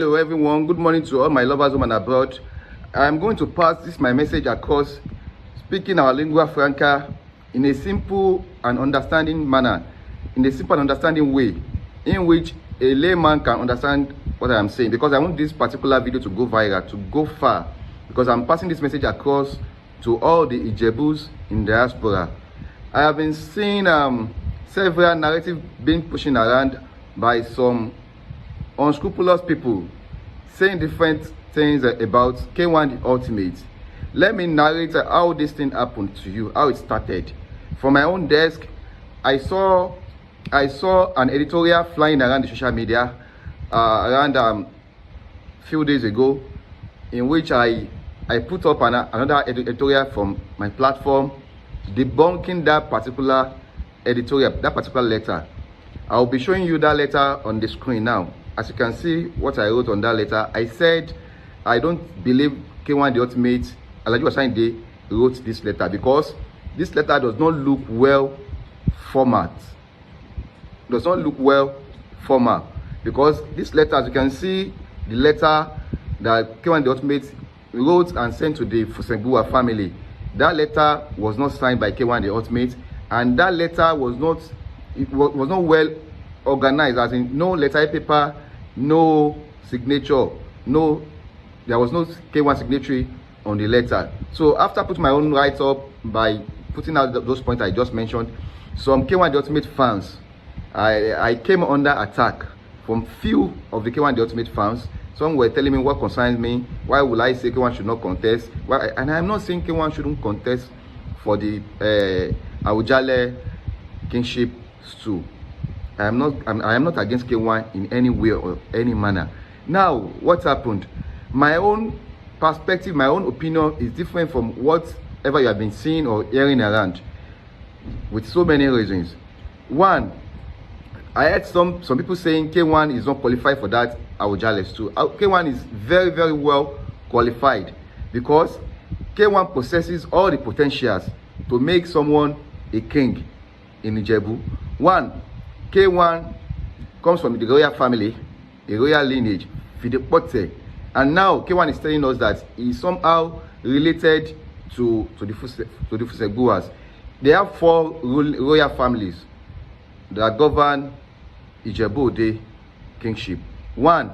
Hello everyone, good morning to all my lovers home and abroad. I'm going to pass this my message across, speaking our lingua franca in a simple and understanding manner, in a simple and understanding way, in which a layman can understand what I am saying, because I want this particular video to go viral, to go far, because I'm passing this message across to all the Ijebus in diaspora. I have been seeing several narratives being pushed around by some unscrupulous people saying different things about K1 the Ultimate. Let me narrate how this thing happened to you, how it started. From my own desk, I saw an editorial flying around the social media around few days ago, in which I put up another editorial from my platform debunking that particular editorial, that particular letter. I'll be showing you that letter on the screen now. As you can see what I wrote on that letter, I said I don't believe K1 the Ultimate, Wasiu Ayinde, wrote this letter, because this letter does not look well format. Because this letter, as you can see, the letter that K1 the Ultimate wrote and sent to the Fusengua family, that letter was not signed by K1 the Ultimate, and that letter was not well organized, as in no letter paper, no signature, there was no K1 signatory on the letter. So after putting my own write-up by putting out those points I just mentioned, some K1 the Ultimate fans, I came under attack from few of the K1 the Ultimate fans. Some were telling me what concerns me, why will I say K1 should not contest? And I'm not saying K1 shouldn't contest for the Awujale'S Kingship Stool. I am not against K1 in any way or any manner. Now, what happened? My own perspective, my own opinion is different from whatever you have been seeing or hearing around, with so many reasons. One, I heard some people saying K1 is not qualified for that Awujale'S too. K1 is very, very well qualified, because K1 possesses all the potentials to make someone a king in Ijebu. One, K1 comes from the royal family, a royal lineage, Ijebu-Ode, and now K1 is telling us that he is somehow related to the Fuseguas. They have 4 royal families that govern Ijebu-Ode kingship. 1,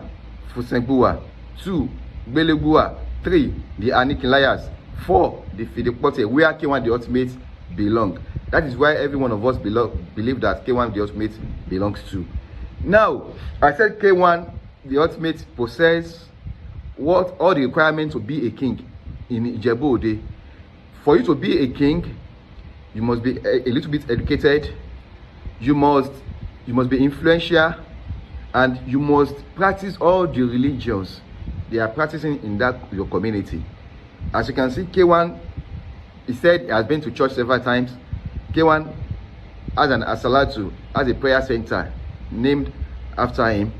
Fusengua. 2, Belegua. 3, the Anikilayas. 4, the Ijebu-Ode, where K1 the Ultimate belong. That is why every one of us believe that K1 the Ultimate belongs to. Now, I said K1 the Ultimate possesses all the requirements to be a king in Ijebu-Ode. For you to be a king, you must be a little bit educated, you must be influential, and you must practice all the religions they are practicing in your community. As you can see, K1, he said he has been to church several times. K1 has an asalatu, has a prayer center named after him.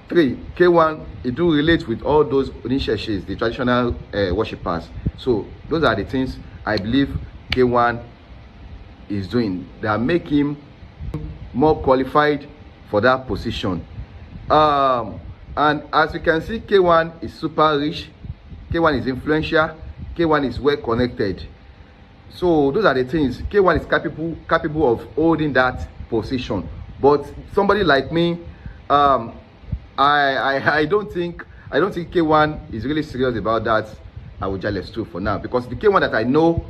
3, K1, he do relate with all those Onisheshes, the traditional worshippers. So those are the things I believe K1 is doing that make him more qualified for that position. And as you can see, K1 is super rich, K1 is influential, K1 is well connected. So those are the things. K1 is capable of holding that position. But somebody like me, I don't think K1 is really serious about that Awujale'S too for now, because the K1 that I know,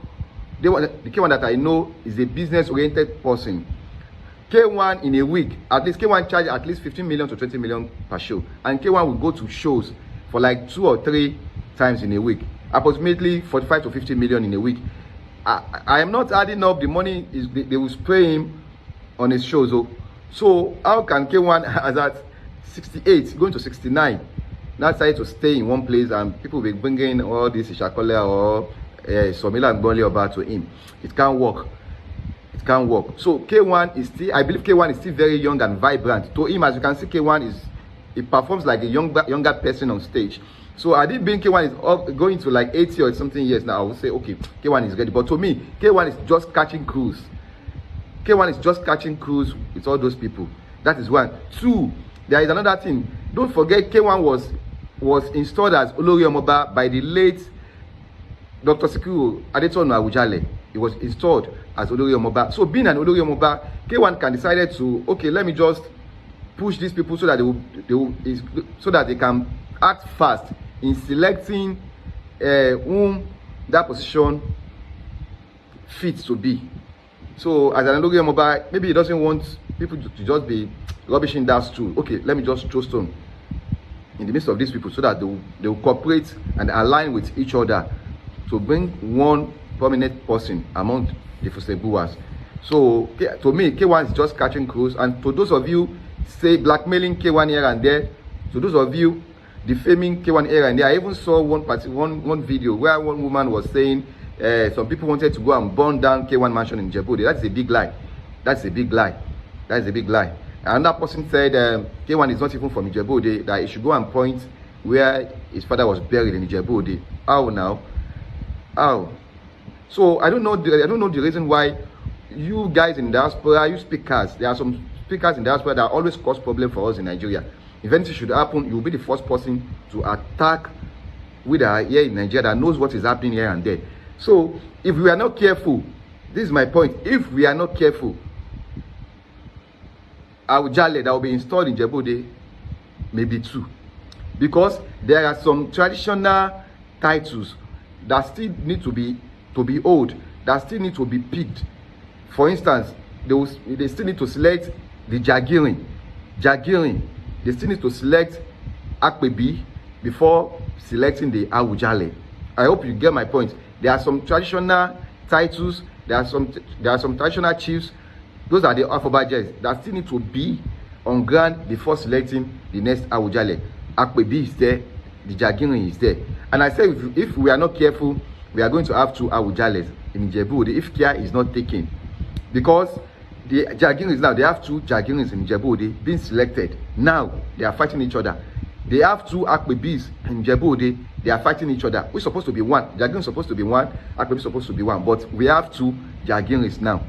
the K1 that I know is a business-oriented person. K1 in a week, at least K1 charge at least 15 million to 20 million per show, and K1 will go to shows for like 2 or 3 times in a week, approximately 45 to 50 million in a week. I am not adding up the money they will spray him on his shows. So how can K1 as at 68 going to 69 now decide to stay in one place and people will be bringing all this Ishakole or Somila and Bonli about to him? It can't work. It can't work. So K1 is still, I believe K1 is still very young and vibrant. To him, as you can see, K1 he performs like a younger person on stage. So I did being K1 is going to like 80 or something years now, I would say okay, K1 is ready. But to me, K1 is just catching cruise. K1 is just catching cruise with all those people. That is one. 2, there is another thing. Don't forget, K1 was was installed as Olori Omoba by the late Dr. Sikiru Adetonu Awujale. He was installed as Olori Omoba. So being an Olori Omoba, K1 can decide to, okay, let me just push these people so that so that they can act fast in selecting whom that position fits to be. So as an Olori Omoba, maybe he doesn't want people to just be rubbishing that stool. Okay, let me just throw stone in the midst of these people so that they will cooperate and align with each other to bring one prominent person among the Fusegbuwas. So to me, K1 is just catching cruise. And to those of you say blackmailing K1 here and there, to those of you defaming K1 here and there, I even saw one video where one woman was saying some people wanted to go and burn down K1 mansion in Ijebu-Ode. That's a big lie. That's a big lie. That's a big lie. Another person said K1 is not even from Ijebu-Ode, that he should go and point where his father was buried in Ijebu-Ode. How now? How? So I don't know the reason why you guys in diaspora, you speakers, there are some speakers in diaspora that always cause problem for us in Nigeria. If anything should happen, you'll be the first person to attack with her here in Nigeria that knows what is happening here and there. So if we are not careful, this is my point, if we are not careful, Awujale that will be installed in Ijebu-Ode maybe two, because there are some traditional titles that still need to be old, that still need to be picked. For instance, they still need to select the Jagirin. They still need to select Akpebi before selecting the Awujale. I hope you get my point. There are some traditional titles, there are some traditional chiefs. Those are the Afobajers that still need to be on ground before selecting the next Awujale. Akpebi is there, the Jagirin is there. And I say if we are not careful, we are going to have two Awujales in Ijebu-Ode if care is not taken. Because the Jagirins now, they have two Jagirins in Ijebu-Ode being selected. Now, they are fighting each other. They have two Akpebis in Ijebu-Ode, they are fighting each other. We're supposed to be one. Jagirin is supposed to be one, Akpebi is supposed to be one. But we have two Jagirins now.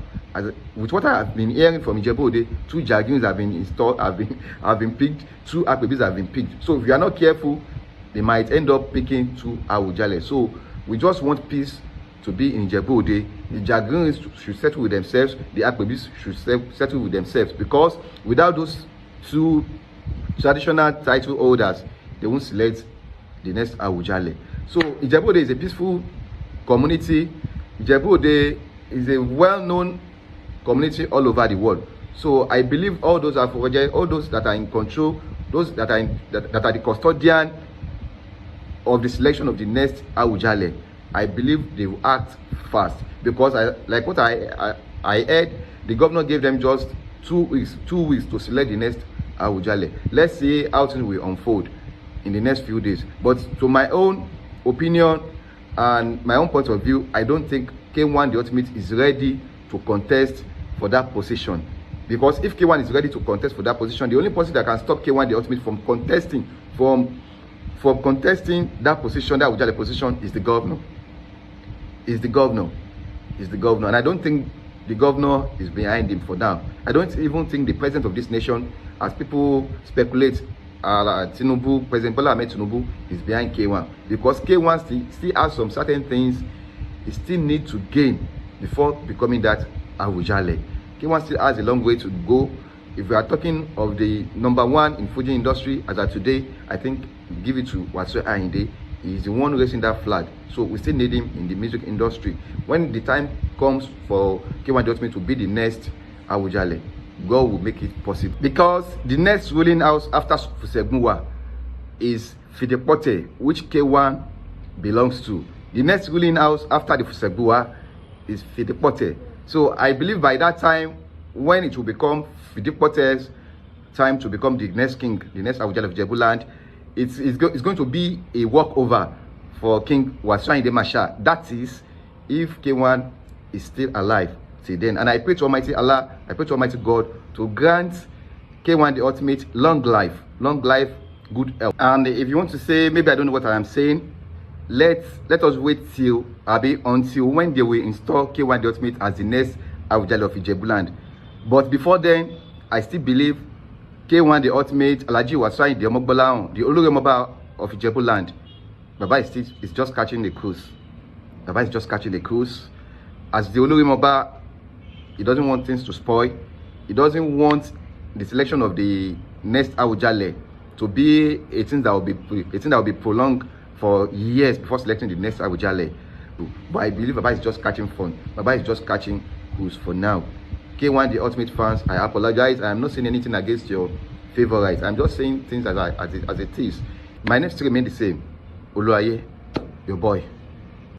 With what I have been hearing from Ijebu-Ode, two Jagirins have been installed, have been picked, two Akpebis have been picked. So if you are not careful, they might end up picking two Awujale. So we just want peace to be in Ijebu-Ode. The Jagirins should settle with themselves, the Akpebis should settle with themselves, because without those two traditional title holders, they won't select the next Awujale. So Ijebu-Ode is a peaceful community. Ijebu-Ode is a well-known community all over the world. So I believe all those all those that are in control, those that are the custodian of the selection of the next Awujale, I believe they will act fast, because I heard the governor gave them just 2 weeks to select the next Awujale. Let's see how things will unfold in the next few days. But to my own opinion and my own point of view, I don't think K1 the Ultimate is ready to contest for that position. Because if K1 is ready to contest for that position, the only person that can stop K1 the Ultimate from contesting that position, that Awujale position, is the governor. Is the governor. And I don't think the governor is behind him for now. I don't even think the president of this nation, as people speculate, Tinubu, President Bola Ahmed Tinubu, is behind K1, because K1 still has some certain things he still need to gain before becoming that Awujale. K1 still has a long way to go. If we are talking of the #1 in Fuji industry as of today, I think give it to Wasiu Ayinde. He is the one raising that flag. So we still need him in the music industry. When the time comes for K1 the Ultimate to be the next Awujale, God will make it possible. Because the next ruling house after Fusegbuwa is Fidepote, which K1 belongs to. The next ruling house after the Fusegbuwa is Fidepote. So I believe by that time, when it will become Fidepote's time to become the next king, the next Awujale of Ijebuland, it's going to be a walkover for King Wasiu Ayinde Marshal. That is, if K1 is still alive till then. And I pray to Almighty Allah, I pray to Almighty God to grant K1 the Ultimate long life, good health. And if you want to say, maybe I don't know what I am saying, let us wait until when they will install K1 the Ultimate as the next Awujale of Ijebuland. But before then, I still believe K1 the Ultimate, Alhaji Wasiu Ayinde Omogbolahan, the Olori Omoba of Ijebu land. Baba is just catching the cruise. Baba is just catching the cruise. As the Olorimoba, he doesn't want things to spoil. He doesn't want the selection of the next Awujale to be a thing that will be prolonged for years before selecting the next Awujale. But I believe Baba is just catching fun. Baba is just catching cruise for now. K1, the ultimate fans, I apologize. I am not saying anything against your favorites. I'm just saying things as it is. My name still remains the same. Oluwaye, your boy.